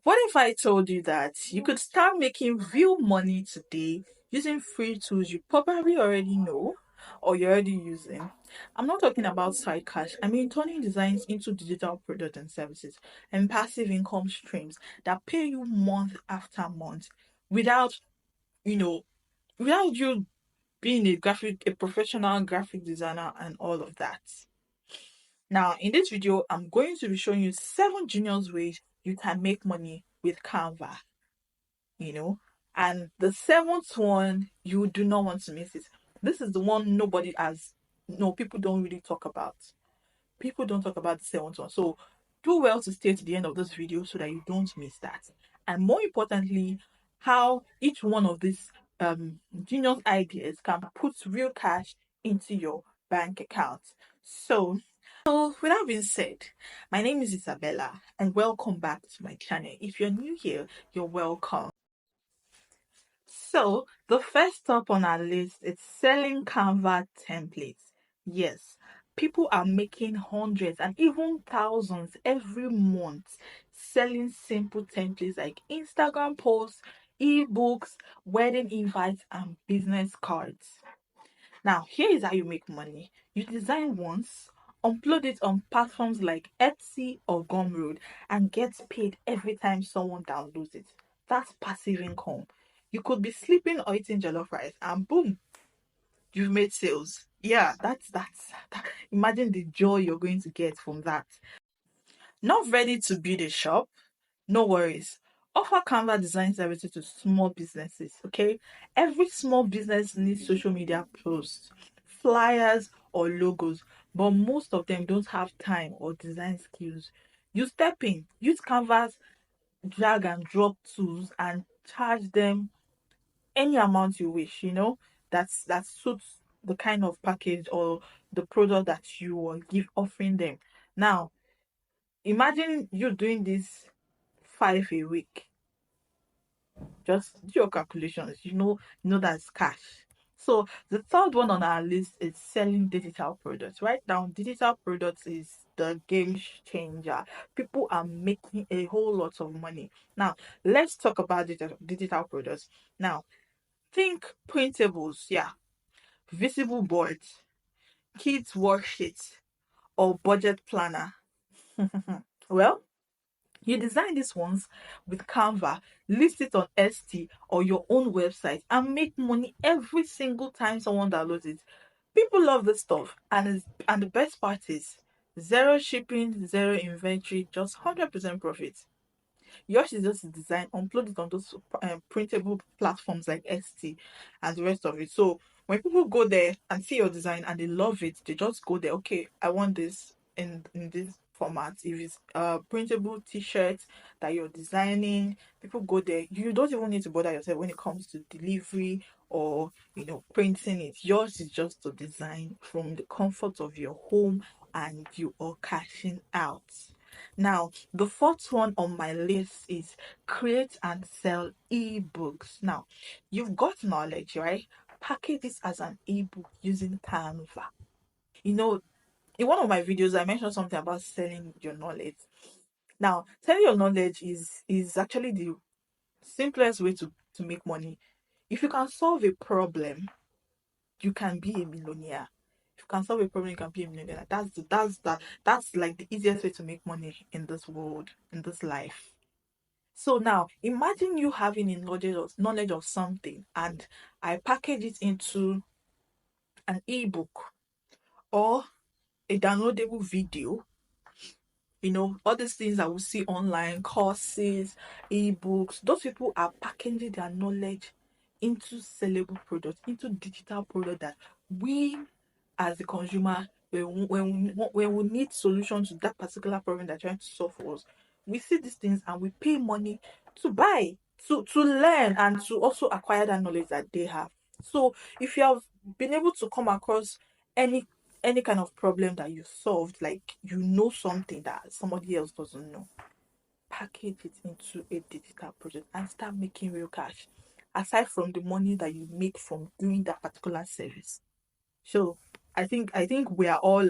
What if I told you that you could start making real money today using free tools you probably already know or you're already using? I'm not talking about side cash. I mean turning designs into digital products and services and passive income streams that pay you month after month without, you know, without you being a professional graphic designer and all of that. Now, in this video, I'm going to be showing you 7 genius ways you can make money with Canva, you know. And the seventh one, you do not want to miss it. This is the one nobody has, no, people don't really talk about. People don't talk about the seventh one. So do well to stay to the end of this video so that you don't miss that. And more importantly, how each one of these genius ideas can put real cash into your bank account. So, with that being said, my name is Isabella and welcome back to my channel. If you're new here, you're welcome. So, the first stop on our list is selling Canva templates. Yes, people are making hundreds and even thousands every month selling simple templates like Instagram posts, ebooks, wedding invites, and business cards. Now, here is how you make money. You design once, upload it on platforms like Etsy or Gumroad, and get paid every time someone downloads it. That's passive income. You could be sleeping or eating jollof rice, and boom, you've made sales. Yeah, imagine the joy you're going to get from that. Not ready to build a shop? No worries. Offer Canva design services to small businesses, okay? Every small business needs social media posts, flyers, or logos, but most of them don't have time or design skills. You step in, use Canva's drag and drop tools and charge them any amount you wish, that suits the kind of package or the product that you are give offering them. Now, imagine you doing this 5 a week. Just do your calculations. You know that's cash. So the third one on our list is selling digital products. Right now, digital products is the game changer. People are making a whole lot of money. Now, let's talk about digital products. Now, think printables, yeah, visible boards, kids worksheets, or budget planner. Well, you design these ones with Canva, list it on ST or your own website, and make money every single time someone downloads it. People love this stuff, and the best part is zero shipping, zero inventory, just 100% profit. Yours is just design, upload it on those printable platforms like ST and the rest of it. So when people go there and see your design and they love it, they just go there. Okay, I want this in this format. If it's printable t-shirts that you're designing, people go there. You don't even need to bother yourself when it comes to delivery or printing it. Yours is just to design from the comfort of your home and you are cashing out. Now, the fourth one on my list is create and sell ebooks. Now, you've got knowledge, right? Package this as an ebook using Canva. You know, in one of my videos, I mentioned something about selling your knowledge. Now, selling your knowledge is actually the simplest way to make money. If you can solve a problem, you can be a millionaire. If you can solve a problem, you can be a millionaire. That's like the easiest way to make money in this world, in this life. So now imagine you having a knowledge of something and I package it into an ebook or a downloadable video. All these things that we see online, courses, ebooks, those people are packaging their knowledge into sellable products, into digital product that we as the consumer, when we need solutions to that particular problem they're trying to solve for us, we see these things and we pay money to buy, to learn, and to also acquire that knowledge that they have. So if you have been able to come across any any kind of problem that you solved, like something that somebody else doesn't know, package it into a digital project and start making real cash aside from the money that you make from doing that particular service. So I think we are all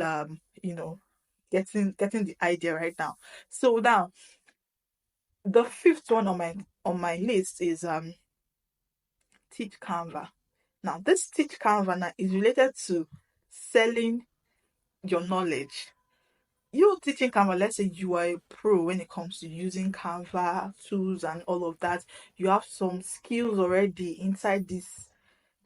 getting the idea right now. So now The fifth one on my list is teach Canva. Now, this teach Canva now is related to selling your knowledge. You teaching Canva, let's say you are a pro when it comes to using Canva tools and all of that. You have some skills already inside this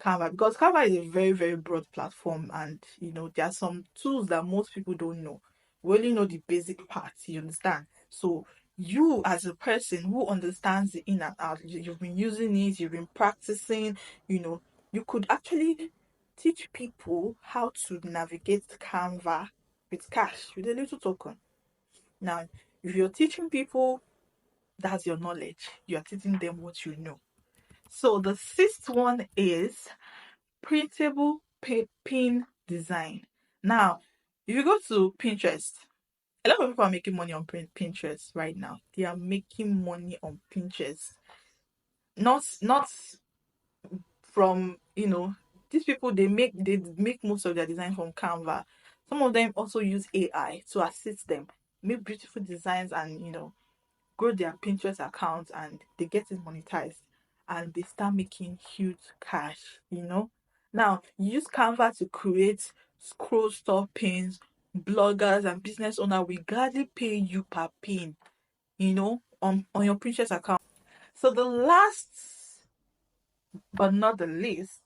Canva, because Canva is a very, very broad platform, and there are some tools that most people don't know. We only know the basic parts, you understand? So you, as a person who understands the in and out, you've been using it, you've been practicing, you know, you could actually teach people how to navigate Canva with cash, with a little token. Now, if you're teaching people, that's your knowledge. You're teaching them what you know. So the sixth one is printable pin design. Now, if you go to Pinterest, a lot of people are making money on Pinterest right now. They are making money on Pinterest. Not from, these people, they make most of their design from Canva. Some of them also use AI to assist them make beautiful designs, and grow their Pinterest account, and they get it monetized, and they start making huge cash. Now, you use Canva to create scroll store pins. Bloggers and business owner will gladly pay you per pin, on your Pinterest account. So the last but not the least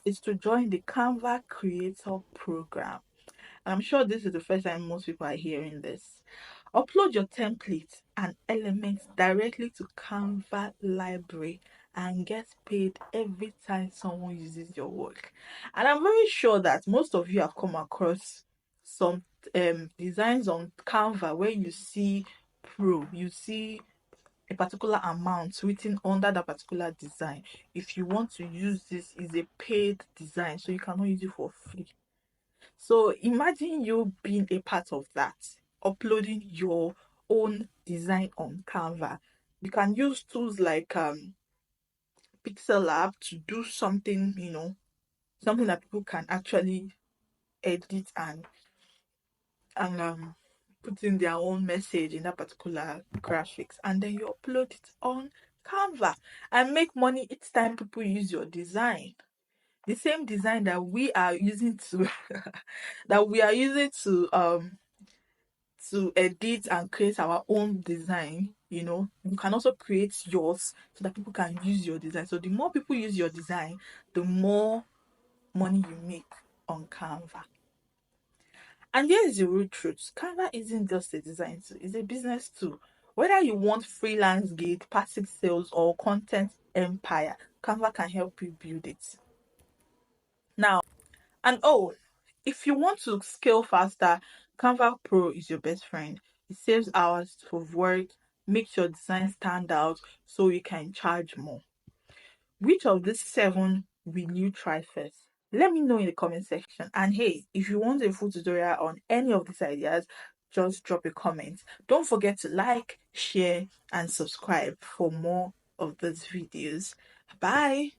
is to join the Canva Creator Program. I'm sure this is the first time most people are hearing this. Upload your templates and elements directly to Canva library and get paid every time someone uses your work. And I'm very sure that most of you have come across some designs on Canva where you see a particular amount written under that particular design. If you want to use this, is a paid design, so you cannot use it for free. So imagine you being a part of that, uploading your own design on Canva. You can use tools like Pixel Lab to do something, something that people can actually edit and put in their own message in that particular graphics, and then you upload it on Canva and make money each time people use your design. The same design that we are using to that we are using to edit and create our own design. You can also create yours so that people can use your design. So the more people use your design, the more money you make on Canva. And here is the real truth: Canva isn't just a design tool, it's a business tool. Whether you want freelance gig, passive sales, or content empire, Canva can help you build it. Now, and oh, if you want to scale faster, Canva Pro is your best friend. It saves hours of work, makes your design stand out so you can charge more. Which of these seven will you try first? Let me know in the comment section. And hey, if you want a full tutorial on any of these ideas, just drop a comment. Don't forget to like, share, and subscribe for more of these videos. Bye.